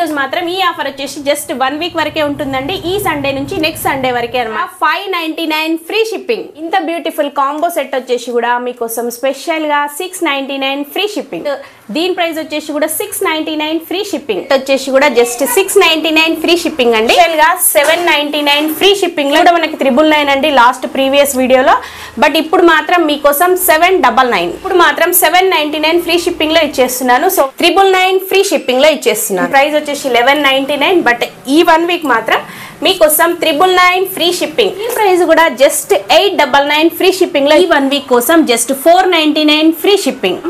రోజు మాత్రం ఈ ఆఫర్ వచ్చేసి జస్ట్ 1 వీక్ వరకే ఉంటుందండి. ఈ సండే నుంచి నెక్స్ట్ సండే వరకే అన్నమాట. 599 ఫ్రీ షిప్పింగ్. ఇంత బ్యూటిఫుల్ కాంబో సెట్ వచ్చేసి కూడా మీకోసం స్పెషల్ గా 699 ఫ్రీ షిప్పింగ్. దీని ప్రైస్ వచ్చేసి కూడా 699 ఫ్రీ షిప్పింగ్. వచ్చేసి కూడా జస్ట్ 699 ఫ్రీ షిప్పింగ్ అండి. స్పెషల్ గా 799 ఫ్రీ షిప్పింగ్ లో కూడా మనకి 999 అండి లాస్ట్ ప్రీవియస్ వీడియోలో. బట్ ఇప్పుడు మాత్రం మీకోసం 799. ఇప్పుడు మాత్రం 799 ఫ్రీ షిప్పింగ్ లో ఇచ్చేస్తున్నాను. సో 999 ఫ్రీ షిప్పింగ్ లో ఇచ్చేస్తున్నాను. ప్రైస్ వచ్చేసి 1199. బట్ ఈ 1 వీక్ మాత్రం మీకోసం 999 ఫ్రీ షిప్పింగ్. ఈ ప్రైస్ కూడా జస్ట్ 899 ఫ్రీ షిప్పింగ్ లో ఈ 1 వీక్ కోసం just 499 free shipping.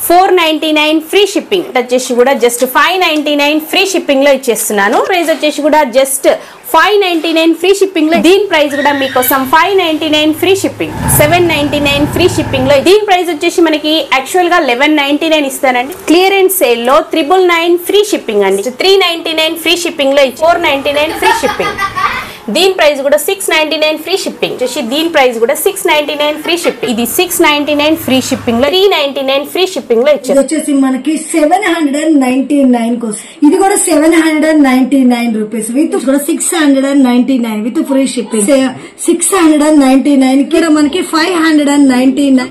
499 free shipping వచ్చేసి కూడా జస్ట్ 599 ఫ్రీ షిప్పింగ్ లో ఇచ్చేస్తున్నాను. ప్రైస్ వచ్చేసి కూడా జస్ట్ 599 ఫ్రీ షిప్పింగ్ లో. దీని ప్రైస్ కూడా మీకోసం 599 ఫ్రీ షిప్పింగ్. 799 ఫ్రీ షిప్పింగ్ లో. దీని ప్రైస్ వచ్చేసి మనకి యాక్చువల్ గా 1199 ఇస్తానండి. క్లియరెన్స్ సేల్ లో 999 ఫ్రీ షిప్పింగ్ అండి. 399 ఫ్రీ షిప్పింగ్ లో 499 ఫ్రీ షిప్పింగ్. దీని ప్రైస్ కూడా 699 ఫ్రీ షిప్పింగ్. దీని ప్రైస్ కూడా 699 ఫ్రీ షిప్పింగ్. ఇది 699 ఫ్రీ షిప్పింగ్ లో 399 ఫ్రీ షిప్పింగ్ లో ఇచ్చారు. వచ్చేసి మనకి 799 కోసం. ఇది కూడా 799 rupees with 699 with free shipping. 699 ఇక్కడ మనకి 599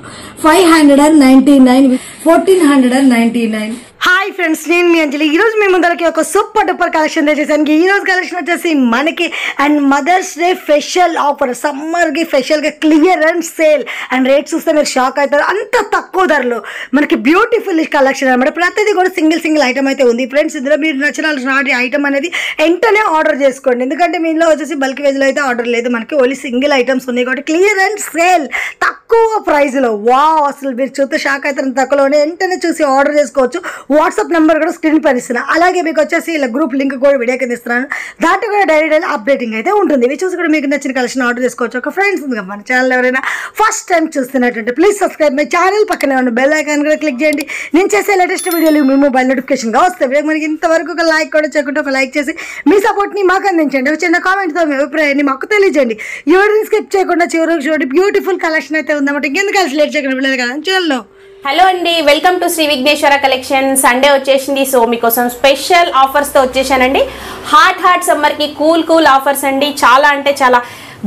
1499. హాయ్ ఫ్రెండ్స్, నేను మీ అంజలి. ఈ రోజు మీ ముందరకి ఒక సూపర్ డూపర్ కలెక్షన్ తెచ్చేసాను. ఈ రోజు కలెక్షన్ వచ్చేసి మనకి and mother's day special offer, summer కి స్పెషల్ గా క్లియరెన్స్ సేల్ అండ్ రేట్స్ చూస్తే మీరు షాక్ అవుతారు. అంత తక్కువ ధరలో మనకి బ్యూటిఫుల్ కలెక్షన్ అనమాట. ప్రతిదీ కూడా సింగిల్ ఐటమ్ అయితే ఉంది ఫ్రెండ్స్. ఇందులో మీరు నచ్చిన ఐటమ్ అనేది వెంటనే ఆర్డర్ చేసుకోండి. ఎందుకంటే మీలో వచ్చేసి బల్క్ వేజ్ లో అయితే ఆర్డర్ లేదు, మనకి ఓన్లీ సింగిల్ ఐటమ్స్ ఉన్నాయి కాబట్టి క్లియరెన్స్ సేల్ తక్కువ ప్రైస్ లో. వావ్, అసలు మీరు చూస్తే షాక్ అవుతారు. తక్కువలోనే వెంటనే చూసి ఆర్డర్ చేసుకోవచ్చు. వాట్సాప్ నెంబర్ కూడా స్క్రీన్ పైన ఇస్తున్నాను. అలాగే మీకు వచ్చేసి ఇలా గ్రూప్ లింక్ కూడా వీడియో కింద ఇస్తున్నాను. దాంట్లో కూడా డైలీ అప్డేటింగ్ అయితే ఉంటుంది. ఇవి చూసి కూడా మీకు నచ్చిన కలెక్షన్ ఆర్డర్ చేసుకోవచ్చు. ఒక ఫ్రెండ్స్ మన ఛానల్ ఎవరైనా ఫస్ట్ టైం చూస్తున్నట్టుంటే ప్లీజ్ సబ్స్క్రైబ్ మై ఛానల్. పక్కనే ఉన్న బెల్ ఐకాన్ కూడా క్లిక్ చేయండి. నేను చేసే లేటెస్ట్ వీడియోలు మీ మొబైల్ నోటిఫికేషన్గా వస్తాయి. మనకి ఇంతవరకు ఒక లైక్ కూడా చేయకుండా ఒక లైక్ చేసి మీ సపోర్ట్ని మాకు అందించండి. ఒక చిన్న కామెంట్తో మీ అభిప్రాయాన్ని మాకు తెలియజేయండి. ఎవరిని స్కిప్ చేయకుండా చివరికి చూడండి. బ్యూటిఫుల్ కలెక్షన్ అయితే ఉందన్నమాట. ఇంకెందుకు కలిసి లేట్ చేయకుండా వెళ్ళదు కదా ఛానల్లో. హలో అండి, welcome to Shri Vighneshwara collection. Sunday వచ్చేసింది. సో మీకోసం స్పెషల్ ఆఫర్స్ తో వచ్చేసానండి. హాట్ సమ్మర్ కి కూల్ ఆఫర్స్ అండి. చాలా అంటే చాలా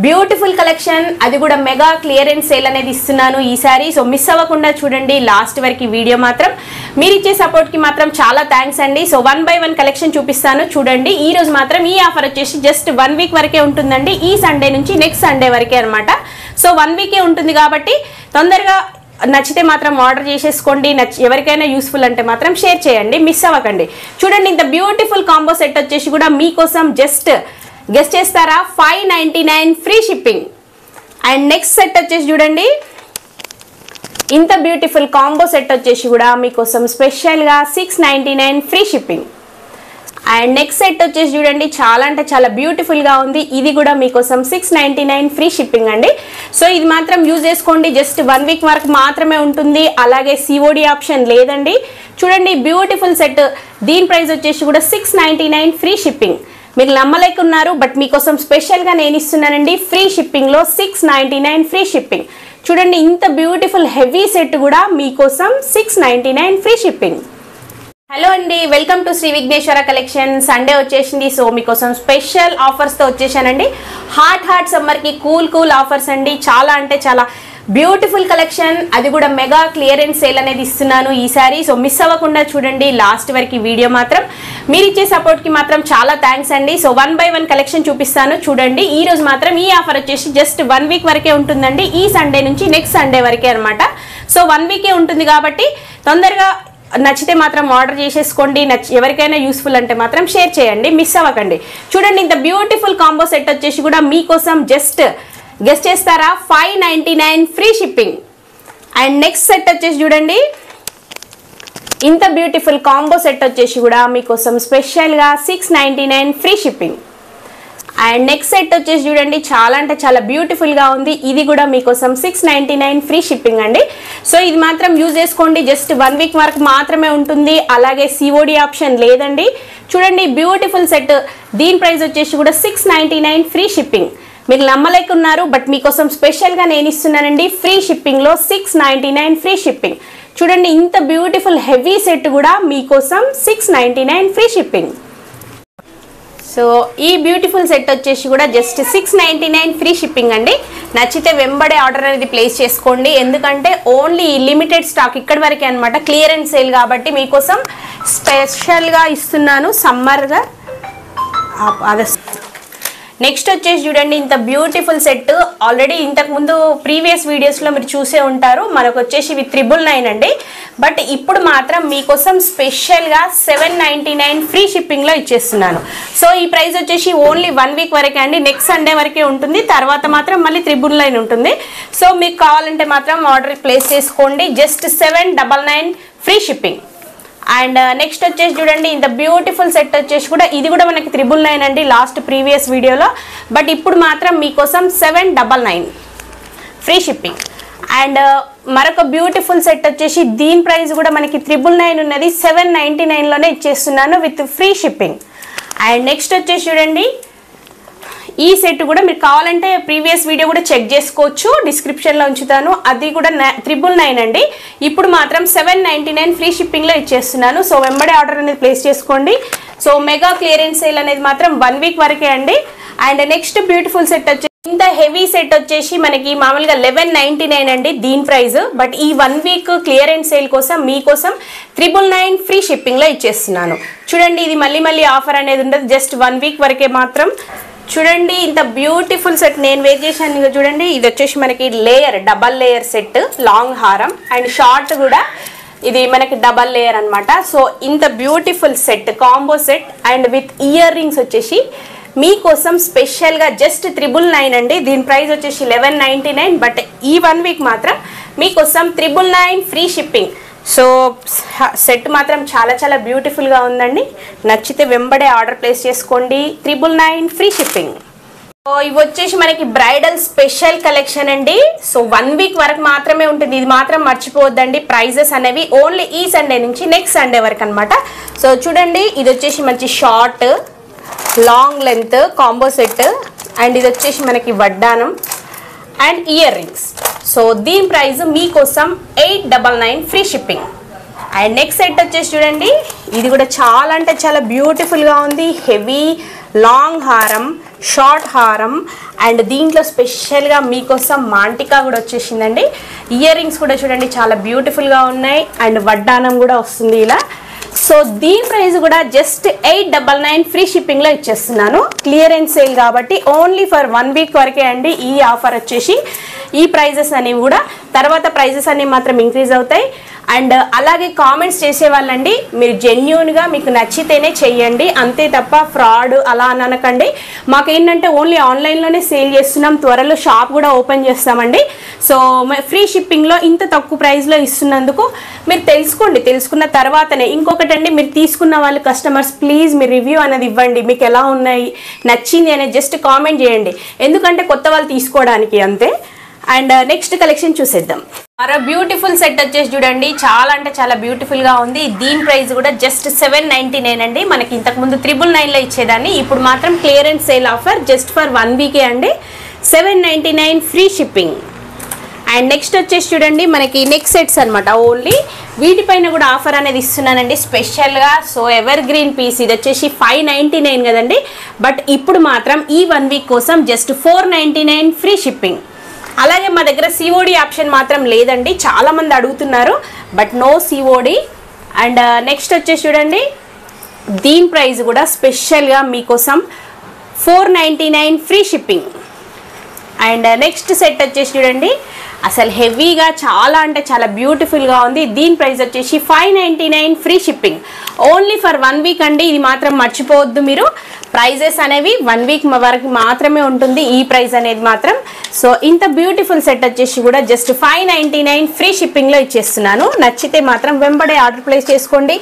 బ్యూటిఫుల్ కలెక్షన్, అది కూడా మెగా క్లియరెన్స్ సేల్ అనేది ఇస్తున్నాను ఈసారి. సో మిస్ అవ్వకుండా చూడండి లాస్ట్ వరకు వీడియో. మాత్రం మీరు ఇచ్చే సపోర్ట్ కి మాత్రం చాలా థ్యాంక్స్ అండి. సో 1 by 1 కలెక్షన్ చూపిస్తాను చూడండి. ఈ రోజు మాత్రం ఈ ఆఫర్ వచ్చేసి జస్ట్ 1 వీక్ వరకే ఉంటుందండి. ఈ సండే నుంచి నెక్స్ట్ సండే వరకే అనమాట. సో 1 వీకే ఉంటుంది కాబట్టి తొందరగా నచ్చితే మాత్రం ఆర్డర్ చేసేసుకోండి. ఎవరికైనా యూస్ఫుల్ అంటే మాత్రం షేర్ చేయండి, మిస్ అవ్వకండి. చూడండి, ఇంత బ్యూటిఫుల్ కాంబో సెట్ వచ్చేసి కూడా మీకోసం జస్ట్ గెస్ట్ చేస్తారా 599 free shipping. And next set వచ్చేసి చూడండి, ఇంత బ్యూటిఫుల్ కాంబో సెట్ వచ్చేసి కూడా మీకోసం స్పెషల్గా 699 free shipping. And next set వచ్చేసి చూడండి, చాలా అంటే చాలా బ్యూటిఫుల్ గా ఉంది. ఇది కూడా మీకోసం 699 ఫ్రీ షిప్పింగ్ అండి. సో ఇది మాత్రం యూజ్ చేసుకోండి. జస్ట్ 1 వీక్ వరకు మాత్రమే ఉంటుంది. అలాగే సిఓడి ఆప్షన్ లేదండి. చూడండి, బ్యూటిఫుల్ సెట్. దీని ప్రైస్ వచ్చేసి కూడా 699 ఫ్రీ షిప్పింగ్. మీరు నమ్మలేకున్నారు, బట్ మీకోసం స్పెషల్ గా నేను ఇస్తున్నానండి ఫ్రీ షిప్పింగ్ లో 699 ఫ్రీ షిప్పింగ్. చూడండి, ఇంత బ్యూటిఫుల్ హెవీ సెట్ కూడా మీకోసం 699 ఫ్రీ షిప్పింగ్. హలో అండి, welcome to Shri Vighneshwara collection. Sunday వచ్చేసింది. సో మీకోసం స్పెషల్ ఆఫర్స్ తో వచ్చేసానండి. హాట్ సమ్మర్ కి కూల్ ఆఫర్స్ అండి. చాలా అంటే చాలా బ్యూటిఫుల్ కలెక్షన్, అది కూడా మెగా క్లియరెన్స్ సేల్ అనేది ఇస్తున్నాను ఈసారి. సో మిస్ అవ్వకుండా చూడండి లాస్ట్ వరకు వీడియో. మాత్రం మీరు ఇచ్చే సపోర్ట్ కి మాత్రం చాలా థ్యాంక్స్ అండి. సో 1 by 1 కలెక్షన్ చూపిస్తాను చూడండి. ఈ రోజు మాత్రం ఈ ఆఫర్ వచ్చేసి జస్ట్ 1 వీక్ వరకే ఉంటుందండి. ఈ సండే నుంచి నెక్స్ట్ సండే వరకే అనమాట. సో 1 వీకే ఉంటుంది కాబట్టి తొందరగా నచ్చితే మాత్రం ఆర్డర్ చేసేసుకోండి. ఎవరికైనా యూస్ఫుల్ అంటే మాత్రం షేర్ చేయండి, మిస్ అవ్వకండి. చూడండి, ఇంత బ్యూటిఫుల్ కాంబో సెట్ వచ్చేసి కూడా మీకోసం జస్ట్ గెస్ట్ చేస్తారా 599 free shipping. And next set వచ్చేసి చూడండి, ఇంత బ్యూటిఫుల్ కాంబో సెట్ వచ్చేసి కూడా మీకోసం స్పెషల్గా 699 free shipping. And next set వచ్చేసి చూడండి, చాలా అంటే చాలా బ్యూటిఫుల్ గా ఉంది. ఇది కూడా మీకోసం 699 ఫ్రీ షిప్పింగ్ అండి. సో ఇది మాత్రం యూజ్ చేసుకోండి. జస్ట్ 1 వీక్ వరకు మాత్రమే ఉంటుంది. అలాగే సిఓడి ఆప్షన్ లేదండి. చూడండి, బ్యూటిఫుల్ సెట్. దీని ప్రైస్ వచ్చేసి కూడా 699 ఫ్రీ షిప్పింగ్. మీరు నమ్మలేకున్నారు, బట్ మీకోసం స్పెషల్ గా నేను ఇస్తున్నానండి ఫ్రీ షిప్పింగ్ లో 699 ఫ్రీ షిప్పింగ్. చూడండి, ఇంత బ్యూటిఫుల్ హెవీ సెట్ కూడా మీకోసం 699 ఫ్రీ షిప్పింగ్. సో ఈ బ్యూటిఫుల్ సెట్ వచ్చేసి కూడా జస్ట్ 699 ఫ్రీ షిప్పింగ్ అండి. నచ్చితే వెంబడే ఆర్డర్ అనేది ప్లేస్ చేసుకోండి, ఎందుకంటే ఓన్లీ లిమిటెడ్ స్టాక్ ఇక్కడి వరకే అనమాట. క్లియరెన్స్ సేల్ కాబట్టి మీకోసం స్పెషల్గా ఇస్తున్నాను సమ్మర్గా. అదే నెక్స్ట్ వచ్చేసి చూడండి, ఇంత బ్యూటిఫుల్ సెట్ ఆల్రెడీ ఇంతకుముందు ప్రీవియస్ వీడియోస్లో మీరు చూసే ఉంటారు. మనకు వచ్చేసి ఇవి 999 అండి. బట్ ఇప్పుడు మాత్రం మీకోసం స్పెషల్గా 799 ఫ్రీ షిప్పింగ్లో ఇచ్చేస్తున్నాను. సో ఈ ప్రైస్ వచ్చేసి ఓన్లీ 1 వీక్ వరకే అండి. నెక్స్ట్ సండే వరకే ఉంటుంది, తర్వాత మాత్రం మళ్ళీ 999 ఉంటుంది. సో మీకు కావాలంటే మాత్రం ఆర్డర్ ప్లేస్ చేసుకోండి. Just 799 free shipping. And next వచ్చేసి చూడండి, ఇంత బ్యూటిఫుల్ సెట్ వచ్చేసి కూడా ఇది కూడా మనకి 999 అండి లాస్ట్ ప్రీవియస్ వీడియోలో. బట్ ఇప్పుడు మాత్రం మీకోసం 799 ఫ్రీ షిప్పింగ్. అండ్ మరొక బ్యూటిఫుల్ సెట్ వచ్చేసి దీని ప్రైస్ కూడా మనకి 999 ఉన్నది, 799లోనే ఇచ్చేస్తున్నాను with free shipping. And next వచ్చేసి చూడండి, ఈ సెట్ కూడా మీరు కావాలంటే ప్రీవియస్ వీడియో కూడా చెక్ చేసుకోవచ్చు, డిస్క్రిప్షన్లో ఉంచుతాను. అది కూడా 999 అండి. ఇప్పుడు మాత్రం 799 ఫ్రీ షిప్పింగ్లో ఇచ్చేస్తున్నాను. సో వెంబడే ఆర్డర్ అనేది ప్లేస్ చేసుకోండి. సో మెగా క్లియరెన్స్ సేల్ అనేది మాత్రం 1 వీక్ వరకే అండి. అండ్ నెక్స్ట్ బ్యూటిఫుల్ సెట్ వచ్చేసి ఇంత హెవీ సెట్ వచ్చేసి మనకి మామూలుగా 1199 అండి దీని ప్రైస్. బట్ ఈ 1 వీక్ క్లియరెన్స్ సేల్ కోసం మీకోసం 999 ఫ్రీ షిప్పింగ్లో ఇచ్చేస్తున్నాను. చూడండి, ఇది మళ్ళీ ఆఫర్ అనేది ఉండదు, జస్ట్ 1 వీక్ వరకే మాత్రం. చూడండి, ఇంత బ్యూటిఫుల్ సెట్ నేను వేర్ చేశాను చూడండి. ఇది వచ్చేసి మనకి డబల్ లేయర్ సెట్, లాంగ్ హారం అండ్ షార్ట్ కూడా ఇది మనకి డబల్ లేయర్ అనమాట. సో ఇంత beautiful set, combo set and with ear rings వచ్చేసి మీకోసం స్పెషల్గా జస్ట్ 999 అండి. దీని ప్రైస్ వచ్చేసి 1199. బట్ ఈ 1 వీక్ మాత్రం మీకోసం 999 ఫ్రీ షిప్పింగ్. సో సెట్ మాత్రం చాలా బ్యూటిఫుల్గా ఉందండి. నచ్చితే వెంబడే ఆర్డర్ ప్లేస్ చేసుకోండి, 999 ఫ్రీ షిప్పింగ్. సో ఇవి వచ్చేసి మనకి బ్రైడల్ స్పెషల్ కలెక్షన్ అండి. సో 1 వీక్ వరకు మాత్రమే ఉంటుంది, ఇది మాత్రం మర్చిపోవద్దండి. ప్రైజెస్ అనేవి ఓన్లీ ఈ సండే నుంచి నెక్స్ట్ సండే వరకు అనమాట. సో చూడండి, ఇది వచ్చేసి మంచి short long length combo set and ఇది వచ్చేసి మనకి వడ్డానం అండ్ ఇయర్ రింగ్స్. సో దీని ప్రైస్ మీకోసం 899 free shipping. And next set వచ్చేసి చూడండి, ఇది కూడా చాలా అంటే చాలా బ్యూటిఫుల్గా ఉంది. హెవీ లాంగ్ హారం, షార్ట్ హారం అండ్ దీంట్లో స్పెషల్గా మీకోసం మాంటికా కూడా వచ్చేసిందండి. ఇయర్ రింగ్స్ కూడా చూడండి చాలా బ్యూటిఫుల్గా ఉన్నాయి అండ్ వడ్డానం కూడా వస్తుంది ఇలా. సో దీని ప్రైస్ కూడా జస్ట్ 899 ఫ్రీ షిప్పింగ్లో ఇచ్చేస్తున్నాను. క్లియరెన్స్ సేల్ కాబట్టి ఓన్లీ ఫర్ 1 వీక్ వరకే అండి ఈ ఆఫర్ వచ్చేసి. ఈ ప్రైజెస్ అనేవి కూడా తర్వాత ప్రైజెస్ అనేవి మాత్రం ఇంక్రీజ్ అవుతాయి. అండ్ అలాగే కామెంట్స్ చేసే వాళ్ళండి, మీరు జెన్యూన్గా మీకు నచ్చితేనే చెయ్యండి, అంతే తప్ప ఫ్రాడ్ అలా అనకండి. మాకేంటంటే ఓన్లీ ఆన్లైన్లోనే సేల్ చేస్తున్నాం, త్వరలో షాప్ కూడా ఓపెన్ చేస్తామండి. సో ఫ్రీ షిప్పింగ్లో ఇంత తక్కువ ప్రైస్లో ఇస్తున్నందుకు మీరు తెలుసుకోండి. తెలుసుకున్న తర్వాతనే ఇంకొకటండి, మీరు తీసుకున్న వాళ్ళు కస్టమర్స్ ప్లీజ్ మీరు రివ్యూ అనేది ఇవ్వండి, మీకు ఎలా ఉన్నాయి నచ్చింది అనేది జస్ట్ కామెంట్ చేయండి, ఎందుకంటే కొత్త వాళ్ళు తీసుకోవడానికి అంతే. అండ్ నెక్స్ట్ కలెక్షన్ చూసేద్దాం. మరో బ్యూటిఫుల్ సెట్ వచ్చేసి చూడండి, చాలా అంటే చాలా బ్యూటిఫుల్గా ఉంది. దీని ప్రైస్ కూడా జస్ట్ 799 అండి. మనకి ఇంతకుముందు 999లో ఇచ్చేదాన్ని, ఇప్పుడు మాత్రం clearance sale offer just for 1 వీకే అండి, 799 ఫ్రీ షిప్పింగ్. అండ్ నెక్స్ట్ వచ్చేసి చూడండి, మనకి నెక్ సెట్స్ అనమాట. ఓన్లీ వీటిపైన కూడా ఆఫర్ అనేది ఇస్తున్నానండి స్పెషల్గా. సో ఎవర్ గ్రీన్ పీస్ ఇది వచ్చేసి 599 కదండి. బట్ ఇప్పుడు మాత్రం ఈ 1 వీక్ కోసం జస్ట్ 499 ఫ్రీ షిప్పింగ్. అలాగే మా దగ్గర సిఓడి ఆప్షన్ మాత్రం లేదండి, చాలామంది అడుగుతున్నారు, but no COD. And next వచ్చేసి చూడండి, దీని ప్రైస్ కూడా స్పెషల్గా మీకోసం 499 free shipping. And next set వచ్చేసి చూడండి, అసలు హెవీగా చాలా అంటే చాలా బ్యూటిఫుల్గా ఉంది. దీని ప్రైస్ వచ్చేసి 599 free shipping. Only for 1 week అండి, ఇది మాత్రం మర్చిపోవద్దు మీరు. ప్రైజెస్ అనేవి 1 వీక్ వరకు మాత్రమే ఉంటుంది ఈ ప్రైస్ అనేది మాత్రం. సో ఇంత బ్యూటిఫుల్ సెట్ వచ్చేసి కూడా జస్ట్ 599 ఫ్రీ షిప్పింగ్లో ఇచ్చేస్తున్నాను. నచ్చితే మాత్రం వెంబడే ఆర్డర్ ప్లేస్ చేసుకోండి.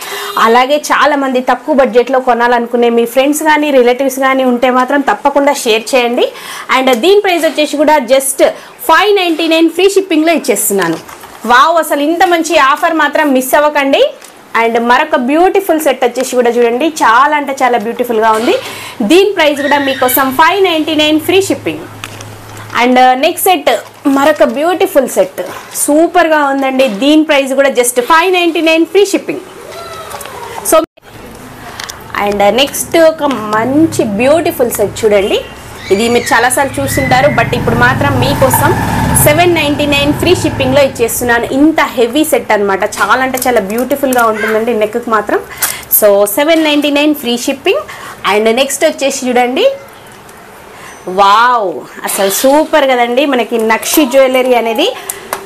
అలాగే చాలామంది తక్కువ బడ్జెట్లో కొనాలనుకునే మీ ఫ్రెండ్స్ కానీ రిలేటివ్స్ కానీ ఉంటే మాత్రం తప్పకుండా షేర్ చేయండి. అండ్ దీని ప్రైస్ వచ్చేసి కూడా జస్ట్ 599 ఫ్రీ షిప్పింగ్లో ఇచ్చేస్తున్నాను. వావ్, అసలు ఇంత మంచి ఆఫర్ మాత్రం మిస్ అవ్వకండి. అండ్ మరొక బ్యూటిఫుల్ సెట్ వచ్చేసి కూడా చూడండి, చాలా అంటే చాలా బ్యూటిఫుల్గా ఉంది. దీని ప్రైస్ కూడా మీకోసం 599 free shipping. And next set మరొక బ్యూటిఫుల్ సెట్ సూపర్గా ఉందండి. దీని ప్రైస్ కూడా just 599 free shipping. So and next ఒక మంచి బ్యూటిఫుల్ సెట్ చూడండి. ఇది మీరు చాలాసార్లు చూస్తుంటారు, బట్ ఇప్పుడు మాత్రం మీకోసం 799 ఫ్రీ షిప్పింగ్లో ఇచ్చేస్తున్నాను. ఇంత హెవీ సెట్ అనమాట, చాలా అంటే చాలా బ్యూటిఫుల్గా ఉంటుందండి నెక్కి మాత్రం. So 799 free shipping. And next వచ్చేసి చూడండి, వావ్ అసలు సూపర్ కదండి. మనకి నక్షి జ్యువెలరీ అనేది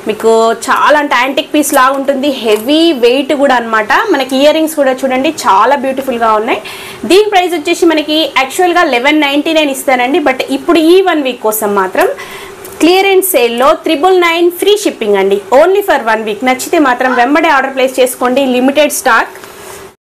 మీకు చాలా అంటే యాంటిక్ పీస్ లాగా ఉంటుంది, హెవీ వెయిట్ కూడా అనమాట. మనకి ఇయర్ రింగ్స్ కూడా చూడండి చాలా బ్యూటిఫుల్గా ఉన్నాయి. దీని ప్రైస్ వచ్చేసి మనకి యాక్చువల్గా 1199 ఇస్తానండి, బట్ ఇప్పుడు ఈ 1 వీక్ కోసం మాత్రం క్లియరెన్స్ సేల్లో 999 ఫ్రీ షిప్పింగ్ అండి, ఓన్లీ ఫర్ 1 వీక్. నచ్చితే మాత్రం వెంబడే ఆర్డర్ ప్లేస్ చేసుకోండి, లిమిటెడ్ స్టాక్.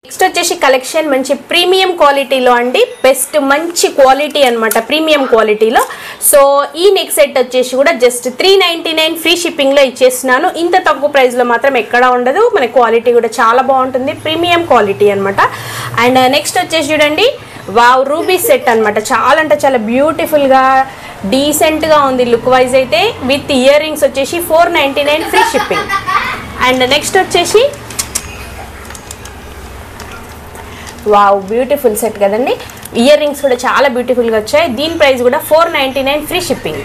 నెక్స్ట్ వచ్చేసి కలెక్షన్ మంచి ప్రీమియం క్వాలిటీలో అండి, బెస్ట్ మంచి క్వాలిటీ అనమాట, ప్రీమియం క్వాలిటీలో. సో ఈ నెక్ సెట్ వచ్చేసి కూడా జస్ట్ 399 ఫ్రీ షిప్పింగ్లో ఇచ్చేస్తున్నాను. ఇంత తక్కువ ప్రైస్లో మాత్రం ఎక్కడా ఉండదు, మన క్వాలిటీ కూడా చాలా బాగుంటుంది, ప్రీమియం క్వాలిటీ అనమాట. అండ్ నెక్స్ట్ వచ్చేసి చూడండి, వావ్ రూబీ సెట్ అనమాట, చాలా అంటే చాలా బ్యూటిఫుల్గా డీసెంట్గా ఉంది లుక్ వైజ్ అయితే. విత్ ఇయర్ రింగ్స్ వచ్చేసి 499 ఫ్రీ షిప్పింగ్. అండ్ నెక్స్ట్ వచ్చేసి వావ్ బ్యూటిఫుల్ సెట్ కదండి, ఇయర్ రింగ్స్ కూడా చాలా బ్యూటిఫుల్గా వచ్చాయి. దీని ప్రైస్ కూడా 499 ఫ్రీ షిప్పింగ్.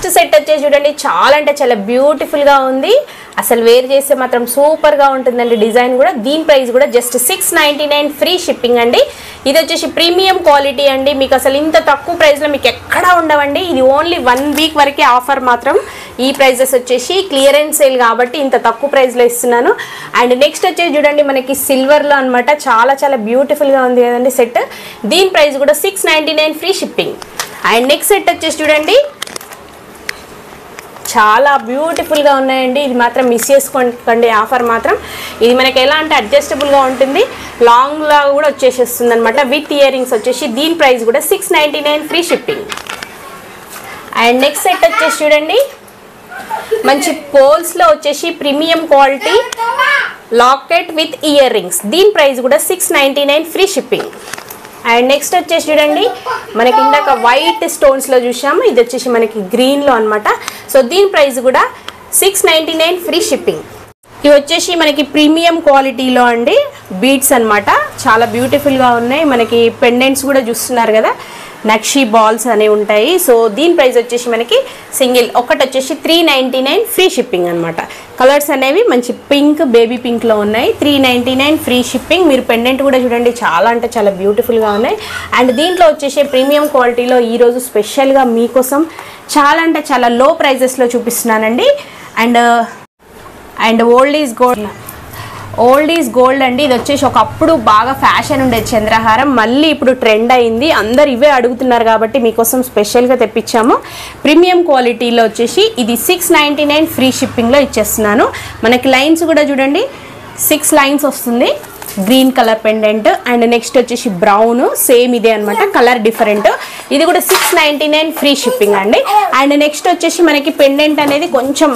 నెక్స్ట్ సెట్ వచ్చేసి చూడండి, చాలా అంటే చాలా బ్యూటిఫుల్గా ఉంది, అసలు వేర్ చేస్తే మాత్రం సూపర్గా ఉంటుందండి డిజైన్ కూడా. దీని ప్రైస్ కూడా జస్ట్ 699 ఫ్రీ షిప్పింగ్ అండి. ఇది వచ్చేసి ప్రీమియం క్వాలిటీ అండి, మీకు అసలు ఇంత తక్కువ ప్రైస్లో మీకు ఎక్కడా ఉండవండి. ఇది ఓన్లీ 1 వీక్ వరకే ఆఫర్ మాత్రం. ఈ ప్రైజెస్ వచ్చేసి క్లియరెన్స్ సేల్ కాబట్టి ఇంత తక్కువ ప్రైస్లో ఇస్తున్నాను. అండ్ నెక్స్ట్ వచ్చేసి చూడండి, మనకి సిల్వర్లో అనమాట, చాలా చాలా బ్యూటిఫుల్గా ఉంది కదండి సెట్. దీని ప్రైస్ కూడా 699 free shipping. And next set వచ్చేసి చూడండి, చాలా బ్యూటిఫుల్గా ఉన్నాయండి. ఇది మాత్రం మిస్ చేసుకోండి ఆఫర్ మాత్రం. ఇది మనకి ఎలా అంటే అడ్జస్టబుల్గా ఉంటుంది, లాంగ్ లాగా కూడా వచ్చేసేస్తుంది అనమాట, విత్ ఇయర్ రింగ్స్ వచ్చేసి. దీని ప్రైస్ కూడా 699 free shipping. And next set వచ్చేసి చూడండి, మంచి పోల్స్లో వచ్చేసి premium quality locket with ear rings. దీని ప్రైస్ కూడా 699 ఫ్రీ షిప్పింగ్. అండ్ నెక్స్ట్ వచ్చేసి చూడండి, మనకి ఇందాక వైట్ స్టోన్స్లో చూసాము, ఇది వచ్చేసి మనకి గ్రీన్లో అనమాట. సో దీని ప్రైస్ కూడా 699 ఫ్రీ షిప్పింగ్. ఇవి వచ్చేసి మనకి ప్రీమియం క్వాలిటీలో అండి బీడ్స్ అనమాట, చాలా బ్యూటిఫుల్గా ఉన్నాయి. మనకి పెండెంట్స్ కూడా చూస్తున్నారు కదా, నక్షి బాల్స్ అనేవి ఉంటాయి. సో దీని ప్రైస్ వచ్చేసి మనకి సింగిల్ ఒకటి వచ్చేసి 399 ఫ్రీ షిప్పింగ్ అనమాట. కలర్స్ అనేవి మంచి పింక్, బేబీ పింక్లో ఉన్నాయి. 399 ఫ్రీ షిప్పింగ్. మీరు పెండెంట్ కూడా చూడండి, చాలా అంటే చాలా బ్యూటిఫుల్గా ఉన్నాయి. అండ్ దీంట్లో వచ్చేసి ప్రీమియం క్వాలిటీలో ఈరోజు స్పెషల్గా మీకోసం చాలా అంటే చాలా లో ప్రైజెస్లో చూపిస్తున్నానండి. అండ్ ఓల్డ్ ఈజ్ గోల్డ్ అండి. ఇది వచ్చేసి ఒకప్పుడు బాగా ఫ్యాషన్ ఉండేది చంద్రహారం, మళ్ళీ ఇప్పుడు ట్రెండ్ అయింది, అందరు ఇవే అడుగుతున్నారు కాబట్టి మీకోసం స్పెషల్గా తెప్పించాము. ప్రీమియం క్వాలిటీలో వచ్చేసి ఇది 699 ఫ్రీ షిప్పింగ్లో ఇచ్చేస్తున్నాను. మనకి లైన్స్ కూడా చూడండి, 6 లైన్స్ వస్తుంది, green colour pendant. And next వచ్చేసి బ్రౌన్, సేమ్ ఇదే అనమాట, కలర్ డిఫరెంట్. ఇది కూడా 699 ఫ్రీ షిప్పింగ్ అండి. అండ్ నెక్స్ట్ వచ్చేసి మనకి పెండెంట్ అనేది కొంచెం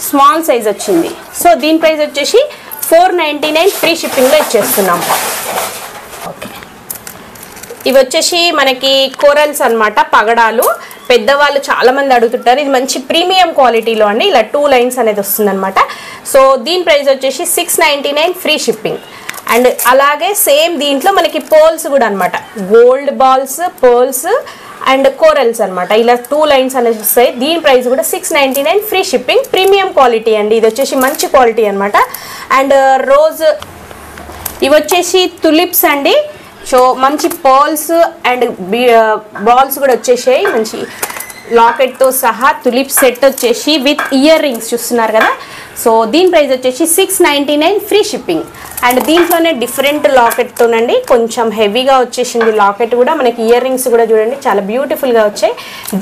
స్మాల్ సైజ్ వచ్చింది. సో దీని ప్రైస్ వచ్చేసి 499 ఫ్రీ షిప్పింగ్లో ఇచ్చేస్తున్నాం. ఓకే, ఇవి వచ్చేసి మనకి కోరల్స్ అనమాట, పగడాలు. పెద్దవాళ్ళు చాలామంది అడుగుతుంటారు, ఇది మంచి ప్రీమియం క్వాలిటీలో అండి, ఇలా 2 లైన్స్ అనేది వస్తుంది అనమాట. సో దీని ప్రైస్ వచ్చేసి 699 ఫ్రీ షిప్పింగ్. అండ్ అలాగే సేమ్ దీంట్లో మనకి పోల్స్ కూడా అనమాట, gold balls, pearls and corals అనమాట, ఇలా 2 లైన్స్ అనేది వస్తాయి. దీని ప్రైస్ కూడా 699 ఫ్రీ షిప్పింగ్. ప్రీమియం క్వాలిటీ అండి, ఇది వచ్చేసి మంచి క్వాలిటీ అనమాట. అండ్ రోజ్, ఇవి వచ్చేసి తులిప్స్ అండి. సో మంచి పర్ల్స్ అండ్ బాల్స్ కూడా వచ్చేసాయి, మంచి లాకెట్తో సహా తులిప్ సెట్ వచ్చేసి విత్ ఇయర్ రింగ్స్ చూస్తున్నారు కదా. సో దీని ప్రైస్ వచ్చేసి 699 ఫ్రీ షిప్పింగ్. అండ్ దీంట్లోనే డిఫరెంట్ లాకెట్తోనండి, కొంచెం హెవీగా వచ్చేసింది లాకెట్ కూడా. మనకి ఇయర్ రింగ్స్ కూడా చూడండి చాలా బ్యూటిఫుల్గా వచ్చాయి.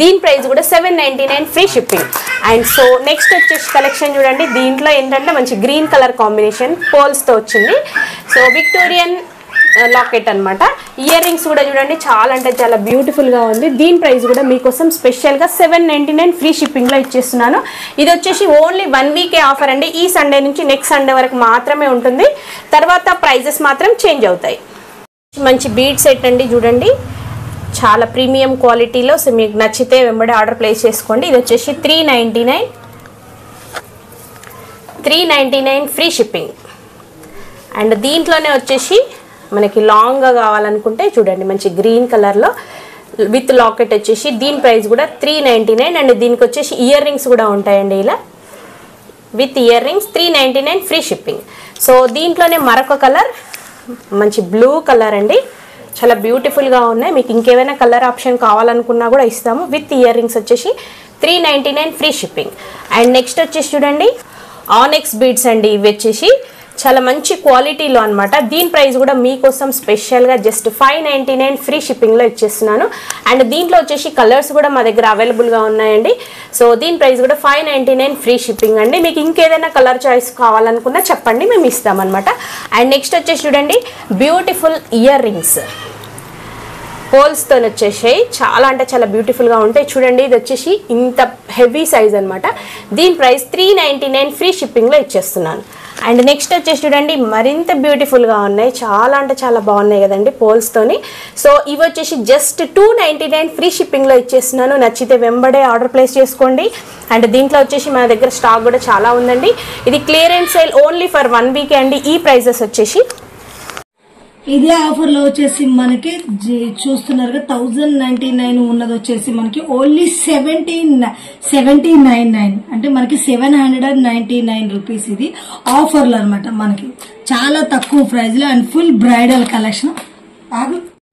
దీని ప్రైస్ కూడా 799 free shipping. And so next వచ్చేసి కలెక్షన్ చూడండి, దీంట్లో ఏంటంటే మంచి గ్రీన్ కలర్ కాంబినేషన్ పోల్స్తో వచ్చింది. సో విక్టోరియన్ లాకెట్ అనమాట. ఇయర్ రింగ్స్ కూడా చూడండి చాలా అంటే చాలా బ్యూటిఫుల్గా ఉంది. దీని ప్రైస్ కూడా మీకోసం స్పెషల్గా 799 ఫ్రీ షిప్పింగ్లో ఇచ్చేస్తున్నాను. ఇది వచ్చేసి ఓన్లీ 1 వీకే ఆఫర్ అండి, ఈ సండే నుంచి నెక్స్ట్ సండే వరకు మాత్రమే ఉంటుంది, తర్వాత ప్రైజెస్ మాత్రం చేంజ్ అవుతాయి. మంచి బీడ్ సెట్ అండి చూడండి, చాలా ప్రీమియం క్వాలిటీలో. సో మీకు నచ్చితే వెంబడే ఆర్డర్ ప్లేస్ చేసుకోండి. ఇది వచ్చేసి 399 ఫ్రీ షిప్పింగ్. అండ్ దీంట్లోనే వచ్చేసి మనకి లాంగ్గా కావాలనుకుంటే చూడండి మంచి గ్రీన్ కలర్లో విత్ లాకెట్ వచ్చేసి దీని ప్రైస్ కూడా 399 అండ్ దీనికి వచ్చేసి ఇయర్ రింగ్స్ కూడా ఉంటాయండి ఇలా with ear rings 399 free shipping. So దీంట్లోనే మరొక కలర్ మంచి బ్లూ కలర్ అండి, చాలా బ్యూటిఫుల్గా ఉన్నాయి. మీకు ఇంకేమైనా కలర్ ఆప్షన్ కావాలనుకున్నా కూడా ఇస్తాము. విత్ ఇయర్ రింగ్స్ వచ్చేసి 399 ఫ్రీ షిప్పింగ్. అండ్ నెక్స్ట్ వచ్చేసి చూడండి ఆనెక్స్ బీడ్స్ అండి, ఇవి వచ్చేసి చాలా మంచి క్వాలిటీలో అనమాట. దీని ప్రైస్ కూడా మీకోసం స్పెషల్గా జస్ట్ 599 ఫ్రీ షిప్పింగ్లో ఇచ్చేస్తున్నాను. అండ్ దీంట్లో వచ్చేసి కలర్స్ కూడా మా దగ్గర అవైలబుల్గా ఉన్నాయండి. సో దీని ప్రైస్ కూడా 599 ఫ్రీ షిప్పింగ్ అండి. మీకు ఇంకేదైనా కలర్ చాయిస్ కావాలనుకున్నా చెప్పండి, మేము ఇస్తామన్నమాట. అండ్ నెక్స్ట్ వచ్చేసి చూడండి బ్యూటిఫుల్ ఇయర్ రింగ్స్ హోల్స్తో వచ్చేసాయి, చాలా అంటే చాలా బ్యూటిఫుల్గా ఉంటాయి. చూడండి ఇది వచ్చేసి ఇంత హెవీ సైజ్ అనమాట. దీని ప్రైస్ 399 ఫ్రీ షిప్పింగ్లో ఇచ్చేస్తున్నాను. అండ్ నెక్స్ట్ వచ్చేసి చూడండి మరింత బ్యూటిఫుల్గా ఉన్నాయి, చాలా అంటే చాలా బాగున్నాయి కదండి పోల్స్తోని. సో ఇవి వచ్చేసి జస్ట్ 299 ఫ్రీ షిప్పింగ్లో ఇచ్చేస్తున్నాను. నచ్చితే వెంబడే ఆర్డర్ ప్లేస్ చేసుకోండి. అండ్ దీంట్లో వచ్చేసి మన దగ్గర స్టాక్ కూడా చాలా ఉందండి. ఇది clearance sale only for 1 week అండి. ఈ ప్రైజెస్ వచ్చేసి ఇదే ఆఫర్ లో వచ్చేసి మనకి చూస్తున్నారుగా 1099 ఉన్నది వచ్చేసి మనకి ఓన్లీ 1799 అంటే మనకి 799 రూపీస్. ఇది ఆఫర్ లో అనమాట, మనకి చాలా తక్కువ ప్రైస్ లో అండ్ ఫుల్ బ్రైడల్ కలెక్షన్.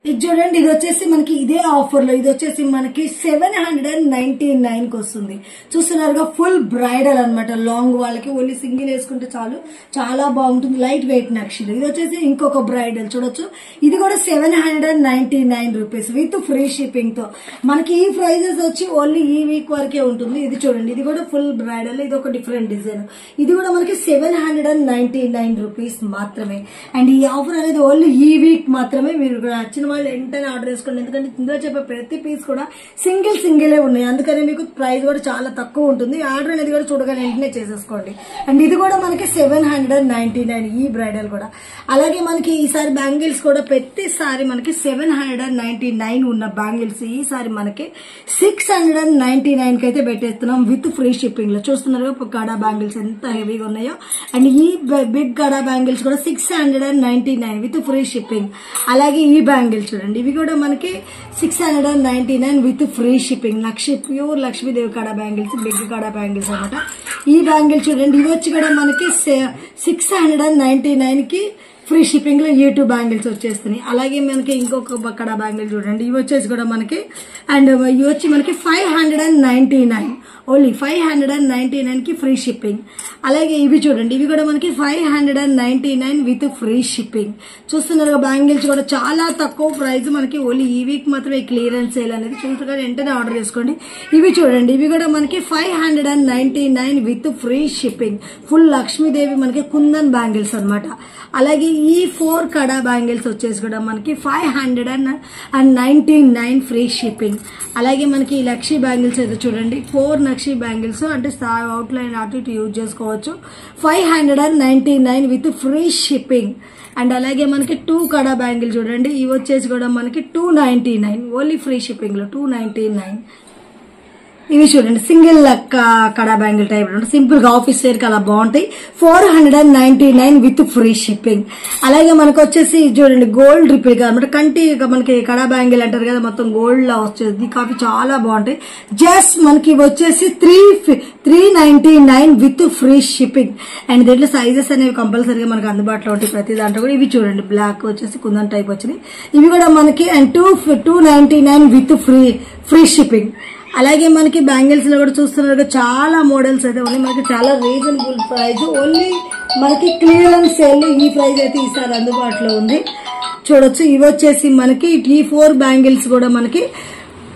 ఇది చూడండి ఇది వచ్చేసి మనకి ఇదే ఆఫర్ లో ఇది వచ్చేసి మనకి 799 కి వస్తుంది. చూస్తున్నారుగా ఫుల్ బ్రైడల్ అనమాట, లాంగ్ వాళ్ళకి ఓన్లీ సింగిల్ వేసుకుంటే చాలు, చాలా బాగుంటుంది. లైట్ వెయిట్ నక్షలు. ఇది వచ్చేసి ఇంకొక బ్రైడల్ చూడొచ్చు, ఇది కూడా 799 రూపీస్ విత్ ఫ్రీ షిప్పింగ్ తో. మనకి ఈ ప్రైజెస్ వచ్చి ఓన్లీ ఈ వీక్ వరకే ఉంటుంది. ఇది చూడండి ఇది కూడా ఫుల్ బ్రైడల్, ఇది ఒక డిఫరెంట్ డిజైన్. ఇది కూడా మనకి 799 రూపీస్ మాత్రమే. అండ్ ఈ ఆఫర్ అనేది ఓన్లీ ఈ వీక్ మాత్రమే. మీరు నచ్చిన వాళ్ళు వెంటనే ఆర్డర్ చేసుకోండి, ఎందుకంటే ఇందులో చెప్పే ప్రతి పీస్ కూడా సింగిలే ఉన్నాయి, అందుకని మీకు ప్రైస్ కూడా చాలా తక్కువ ఉంటుంది. ఆర్డర్ అనేది కూడా చూడగానే వెంటనే చేసేసుకోండి. అండ్ ఇది కూడా మనకి 799 ఈ బ్రైడల్ కూడా. అలాగే మనకి ఈసారి బ్యాంగిల్స్ కూడా ప్రతిసారి మనకి 799 ఉన్న బ్యాంగిల్స్ ఈసారి మనకి 699 కి అయితే పెట్టేస్తున్నాం విత్ ఫ్రీ షిప్పింగ్ లో. చూస్తున్నారు గడా బ్యాంగిల్స్ ఎంత హెవీగా ఉన్నాయో. అండ్ ఈ బిగ్ గడా బ్యాంగిల్స్ కూడా 699 విత్ ఫ్రీ షిప్పింగ్. అలాగే ఈ బ్యాంగిల్స్ చూడండి ఇవి కూడా మనకి 699 with free shipping. Pure Lakshmidevi kada bangles, big kada bangles అనమాట. ఈ బ్యాంగిల్స్ చూడండి ఇవి వచ్చి కూడా మనకి 699 కి ఫ్రీ షిప్పింగ్ లో ఈ 2 బ్యాంగిల్స్ వచ్చేస్తున్నాయి. అలాగే మనకి ఇంకొక కడా బ్యాంగిల్ చూడండి ఇవి వచ్చేసి కూడా మనకి అండ్ ఇవి వచ్చి మనకి 599 ఓన్లీ 599 కి ఫ్రీ షిప్పింగ్. అలాగే ఇవి చూడండి ఇవి కూడా మనకి 599 విత్ ఫ్రీ షిప్పింగ్. చూస్తున్నారు బ్యాంగిల్స్ కూడా చాలా తక్కువ ప్రైస్, మనకి ఓన్లీ ఈ వీక్ మాత్రమే క్లియరెన్స్ సేల్ అనేది. చూస్తున్నారు వెంటనే ఆర్డర్ చేసుకోండి. ఇవి చూడండి ఇవి కూడా మనకి 599 with free shipping. Full Lakshmidevi మనకి కుందన్ బ్యాంగిల్స్ అనమాట. అలాగే ఈ 4 కడా బ్యాంగిల్స్ వచ్చేసి కూడా మనకి 599 ఫ్రీ షిప్పింగ్. అలాగే మనకి ఈ లక్షీ బ్యాంగిల్స్ అయితే చూడండి 4 నక్షీ బ్యాంగిల్స్ అంటే అవుట్ లైన్ అటు ఇటు యూజ్ చేసుకోవచ్చు. 599 విత్ ఫ్రీ షిప్పింగ్. అండ్ అలాగే మనకి 2 కడా బ్యాంగిల్ చూడండి ఇవి వచ్చేసి కూడా మనకి 299 ఓన్లీ ఫ్రీ షిప్పింగ్ లో 299. ఇవి చూడండి సింగిల్ కడా బ్యాంగిల్ టైప్ సింపుల్ గా ఆఫీస్ వేర్ కి అలా బాగుంటాయి. 499 విత్ ఫ్రీ షిప్పింగ్. అలాగే మనకు వచ్చేసి చూడండి గోల్డ్ రిపీట్ అనమాట, కంటి మనకి కడా బ్యాంగిల్ అంటారు కదా మొత్తం గోల్డ్ లా వచ్చేది. కాఫీ చాలా బాగుంటాయి. జస్ట్ మనకి ఇవి వచ్చేసి 399 విత్ ఫ్రీ షిప్పింగ్. అండ్ దీంట్లో సైజెస్ అనేవి కంపల్సరీగా మనకి అందుబాటులో ఉంటాయి ప్రతి దాంట్లో కూడా. ఇవి చూడండి బ్లాక్ వచ్చేసి కుందన్ టైప్ వచ్చినాయి. ఇవి కూడా మనకి అండ్ 299 విత్ ఫ్రీ షిప్పింగ్. అలాగే మనకి బ్యాంగిల్స్ లో కూడా చూస్తున్నారు చాలా మోడల్స్ అయితే ఉన్నాయి. మనకి చాలా రీజనబుల్ ప్రైస్, ఓన్లీ మనకి క్లియరెన్స్ సేల్ ఈ ప్రైస్ అయితే ఈసారి అందుబాటులో ఉంది. చూడొచ్చు ఇవి వచ్చేసి మనకి ఈ 4 బ్యాంగిల్స్ కూడా మనకి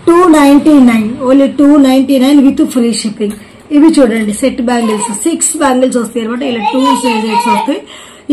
299 ఓన్లీ 299 విత్ ఫ్రీ షిప్పింగ్. ఇవి చూడండి సెట్ బ్యాంగిల్స్ 6 బ్యాంగిల్స్ వస్తాయి అనమాట, ఇలా 2 సెట్స్ వస్తాయి.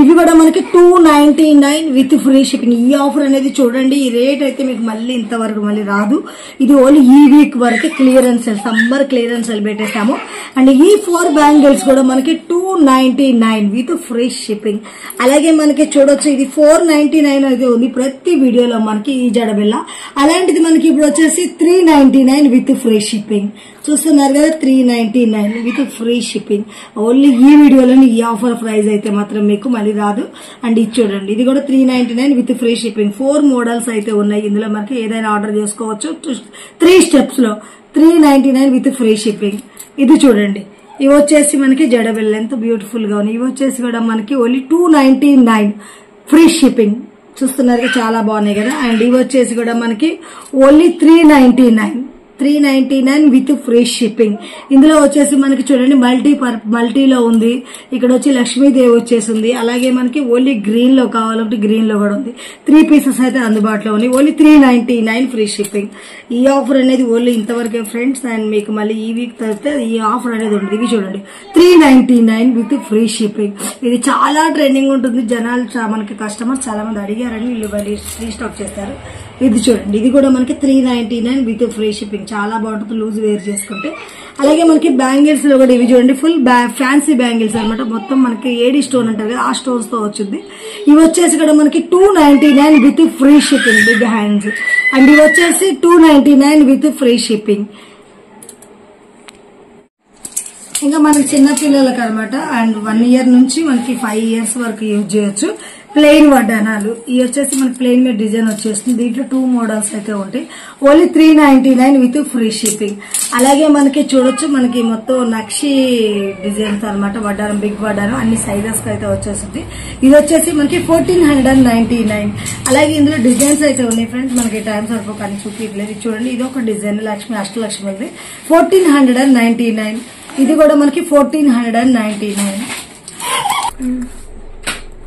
ఇవి కూడా మనకి 299 విత్ ఫ్రీ షిప్పింగ్. ఈ ఆఫర్ అనేది చూడండి ఈ రేట్ అయితే మీకు మళ్ళీ ఇంతవరకు మళ్ళీ రాదు. ఇది ఓన్లీ ఈ వీక్ వరకు clearance sale, summer clearance sale పెట్టేస్తాము. అండ్ ఈ 4 బ్యాంగిల్స్ కూడా మనకి 299 విత్ ఫ్రీ షిప్పింగ్. అలాగే మనకి చూడొచ్చు ఇది 499 అయితే ఉంది ప్రతి వీడియోలో మనకి ఈ జడబిల్ల. అలాంటిది మనకి ఇప్పుడు వచ్చేసి 399 విత్ ఫ్రీ షిప్పింగ్. చూస్తున్నారు కదా 399 విత్ ఫ్రీ షిప్పింగ్. ఓన్లీ ఈ వీడియోలో ఈ ఆఫర్ ప్రైస్ అయితే మాత్రం మీకు మళ్ళీ రాదు. అండ్ ఇది చూడండి, ఇది కూడా 399 విత్ ఫ్రీ షిప్పింగ్. 4 మోడల్స్ అయితే ఉన్నాయి. ఇందులో మనకి ఏదైనా ఆర్డర్ చేసుకోవచ్చు 3 స్టెప్స్ లో. 399 విత్ ఫ్రీ షిప్పింగ్. ఇది చూడండి, ఇవి వచ్చేసి మనకి జడబెల్ ఎంత బ్యూటిఫుల్ గా ఉన్నాయి. ఇవి వచ్చేసి కూడా మనకి ఓన్లీ 299 ఫ్రీ షిప్పింగ్. చూస్తున్నారు చాలా బాగున్నాయి కదా. అండ్ ఇవి వచ్చేసి కూడా మనకి ఓన్లీ 399 విత్ ఫ్రీ షిప్పింగ్. ఇందులో వచ్చేసి మనకి చూడండి మల్టీలో ఉంది. ఇక్కడ వచ్చి లక్ష్మీదేవి వచ్చేసింది. అలాగే మనకి ఓన్లీ గ్రీన్ లో కావాలంటే గ్రీన్ లో కూడా ఉంది. 3 పీసెస్ అయితే అందుబాటులో ఉన్నాయి. Only 399 free shipping. ఈ ఆఫర్ అనేది ఓన్లీ ఇంతవరకే ఫ్రెండ్స్. అండ్ మీకు మళ్ళీ ఈ వీక్ తర్వాత ఈ ఆఫర్ అనేది ఉంటుంది. ఇవి చూడండి 399 విత్ ఫ్రీ షిప్పింగ్. ఇది చాలా ట్రెండింగ్ ఉంటుంది. జనాలు మనకి కస్టమర్స్ చాలా మంది అడిగారని వీళ్ళు మళ్ళీ రీస్టాక్ చేస్తారు. ఇది చూడండి, ఇది కూడా మనకి 399 విత్ ఫ్రీ షిప్పింగ్. చాలా బాగుంటుంది లూజ్ వేర్ చేసుకుంటే. అలాగే మనకి బ్యాంగిల్స్ లో కూడా ఇవి చూడండి, ఫుల్ ఫ్యాన్సీ బ్యాంగిల్స్ అనమాట. మొత్తం మనకి ఏడీ స్టోన్ అంటారు కదా, ఆ స్టోన్స్ తో వచ్చింది. ఇవి వచ్చేసి కూడా మనకి 299 with free shipping, big hands. And ఇవి వచ్చేసి 299 విత్ ఫ్రీ షిప్పింగ్. ఇంకా మనకి చిన్న పిల్లలకి అనమాట. అండ్ 1 ఇయర్ నుంచి మనకి 5 ఇయర్స్ వరకు యూజ్ చేయొచ్చు. ప్లెయిన్ వడ్డానాలు. ఇవి వచ్చేసి మనకి ప్లెయిన్ మీద డిజైన్ వచ్చేస్తుంది. దీంట్లో 2 మోడల్స్ అయితే ఉంటాయి. Only 399 with free shipping. అలాగే మనకి చూడొచ్చు, మనకి మొత్తం నక్షి డిజైన్స్ అనమాట. వడ్డానం, బిగ్ వడ్డానం అన్ని సైజెస్ కి అయితే వచ్చేస్తుంది. ఇది వచ్చేసి మనకి 1499. అలాగే ఇందులో డిజైన్స్ అయితే ఉన్నాయి ఫ్రెండ్స్. మనకి టైం సరిపోక అని చూపించలేదు. చూడండి, ఇది ఒక డిజైన్ అష్టలక్ష్మిది 1499. ఇది కూడా మనకి 1499.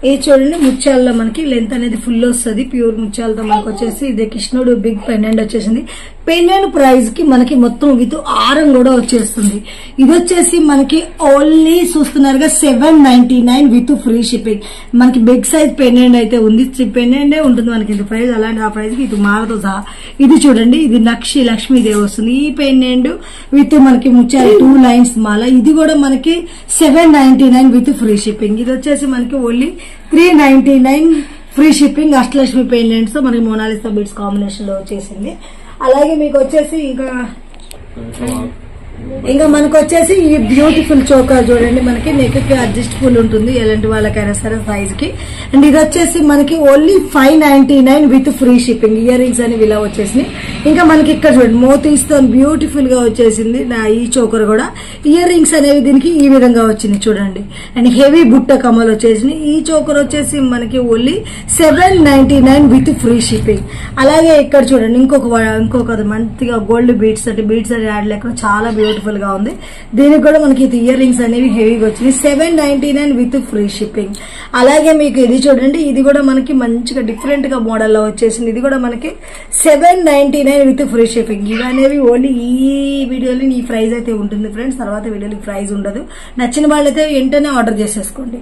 ఇది చూడండి, ముత్యాల్లో మనకి లెంత్ అనేది ఫుల్ వస్తుంది. ప్యూర్ ముత్యాలతో మనకు వచ్చేసి ఇది కృష్ణుడు బిగ్ పెండెంట్ వచ్చేసింది. పెండెంట్ ప్రైస్ కి మనకి మొత్తం విత్ ఆరం కూడా వచ్చేస్తుంది. ఇది వచ్చేసి మనకి ఓన్లీ చూస్తున్నారుగా 799 విత్ ఫ్రీ షిప్పింగ్. మనకి బిగ్ సైజ్ పెండెంట్ అయితే ఉంది. పెండెంటే ఉంటుంది మనకి ఇది ప్రైస్. అలాంటి ఆ ప్రైస్ కి ఇది మాలతో సహా. ఇది చూడండి, ఇది లక్ష్మీదేవి వస్తుంది. ఈ పెండెంట్ విత్ మనకి ముత్యాలు 2 లైన్స్ మాల. ఇది కూడా మనకి 799 విత్ ఫ్రీ షిప్పింగ్. ఇది వచ్చేసి మనకి only 399 free shipping. Ashtalakshmi pendants తో మనకి మోనాలిసా బీడ్స్ కాంబినేషన్ లో వచ్చేసింది. అలాగే మీకు వచ్చేసి ఇంకా మనకు వచ్చేసి ఈ బ్యూటిఫుల్ చోకర్ చూడండి, మనకి నెక్ కి అడ్జస్టబుల్ ఉంటుంది ఎలాంటి వాళ్ళకైనా సరే సైజ్ కి. అండ్ ఇది వచ్చేసి మనకి only 599 with free shipping. Ear rings అనేవి ఇలా వచ్చేసినాయి. ఇంకా మనకి ఇక్కడ చూడండి మోతీస్తో బ్యూటిఫుల్ గా వచ్చేసింది ఈ చోకర్ కూడా. ఇయర్ రింగ్స్ అనేవి దీనికి ఈ విధంగా వచ్చింది చూడండి. అండ్ హెవీ బుట్ట కమ్మలు వచ్చేసినాయి. ఈ చోకర్ వచ్చేసి మనకి ఓన్లీ 799 విత్ ఫ్రీ షిప్పింగ్. అలాగే ఇక్కడ చూడండి ఇంకొక మంచిగా గోల్డ్ బీట్స్ అంటే బీట్స్ అని యాడ్ లేకుండా చాలా బ్యూటిఫుల్ గా ఉంది. దీనికి కూడా మనకి ఇయర్ రింగ్స్ అనేవి హెవీగా వచ్చినాయి. 799 విత్ ఫ్రీ షిప్పింగ్. అలాగే మీకు ఇది చూడండి, ఇది కూడా మనకి మంచిగా డిఫరెంట్ గా మోడల్ లో వచ్చేసింది. ఇది కూడా మనకి 799 విత్ ఫ్రీ షిప్పింగ్. ఇవి అనేవి ఓన్లీ ఈ వీడియోలో ఈ ప్రైస్ అయితే ఉంటుంది ఫ్రెండ్స్. తర్వాత వీడియోలో ప్రైస్ ఉండదు. నచ్చిన వాళ్ళైతే వెంటనే ఆర్డర్ చేసేసుకోండి.